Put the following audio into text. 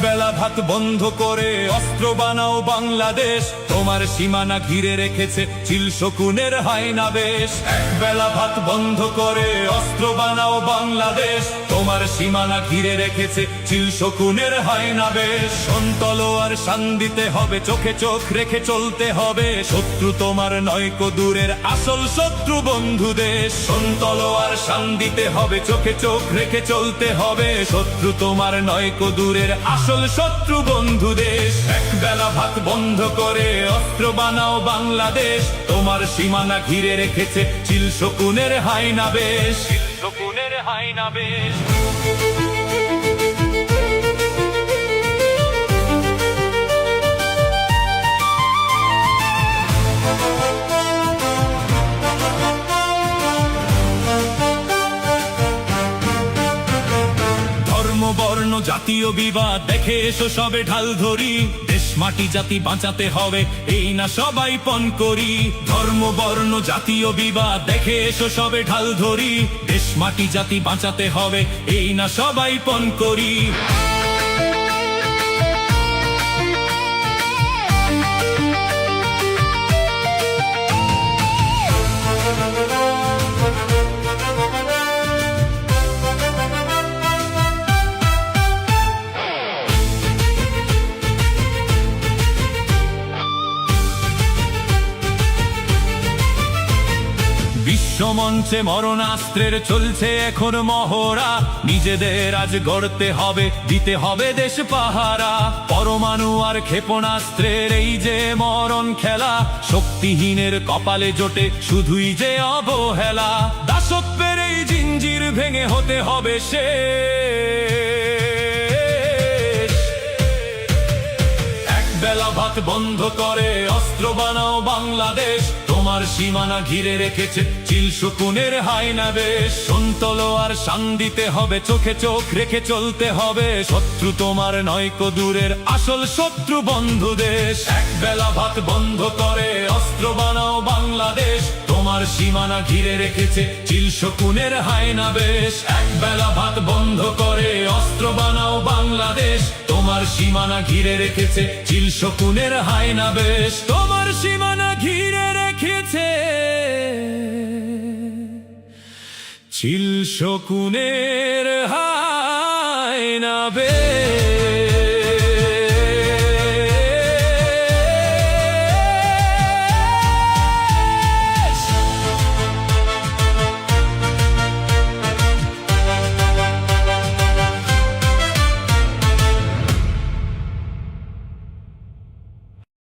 বেলা ভাত বন্ধ করে অস্ত্র বানাও বাংলাদেশ, তোমার সীমানা ঘিরে রেখেছে চিল শকুনের হায়না বেশ। বেলা ভাত বন্ধ করে অস্ত্র বানাও বাংলাদেশ, তোমার সীমানা ঘিরে রেখেছে চিল শকুনের হায়না বেশ। তলোয়ার শান দিতে হবে, চোখে চোখ রেখে চলতে হবে, শত্রু তোমার নয়কো দূরের আসল শত্রু বন্ধু দেশ। তলোয়ার শান দিতে হবে, চোখে চোখ রেখে চলতে হবে, শত্রু তোমার নয়কো দূরের আসল শত্রু বন্ধু দেশ। এক বেলা ভাত বন্ধ করে অস্ত্র বানাও বাংলাদেশ, তোমার সীমানা ঘিরে রেখেছে চিল শকুনের হায়না বেশ। চিল শকুনের হায়না বেশ। বর্ণ জাতীয় বিবাদ দেখে এসো সবে ঢাল ধরি, দেশ মাটি জাতি বাঁচাতে হবে এই না সবাই পণ করি। ধর্ম বর্ণ জাতীয় বিবাদ দেখে এসো সবে ঢাল ধরি, দেশ মাটি জাতি বাঁচাতে হবে এই না সবাই পণ করি। বিশ্বমঞ্চে মরণাস্ত্রের চলছে এখন মহড়া, নিজেদের আজ গড়তে হবে, দিতে হবে দেশ পাহারা। পরমাণু আর ক্ষেপণাস্ত্রের এই যে মরণ খেলা, শক্তিহীনের কপালে জোটে শুধুই যে অবহেলা। দাসত্বের এই জিঞ্জির ভেঙে হতে হবে শেষ। এক বেলা ভাত বন্ধ করে অস্ত্র বানাও বাংলাদেশ, তোমার সীমানা ঘিরে রেখেছে চিল শকুনের হায়না বেশ। তলোয়ার শান দিতে হবে, চোখে চোখ রেখে চলতে হবে, শত্রু তোমার নয়কো দূরের আসল শত্রু বন্ধু দেশ। এক বেলা ভাত বন্ধ করে অস্ত্র বানাও বাংলাদেশ, তোমার সীমানা ঘিরে রেখেছে চিল শকুনের হায়না বেশ। এক বেলা ভাত বন্ধ করে অস্ত্র বানাও বাংলাদেশ, তোমার সীমানা ঘিরে রেখেছে চিল শকুনের হায়না বেশ। তোমার সীমানা ঘিরে রেখেছে চিল শকুনের হায়না বেশ।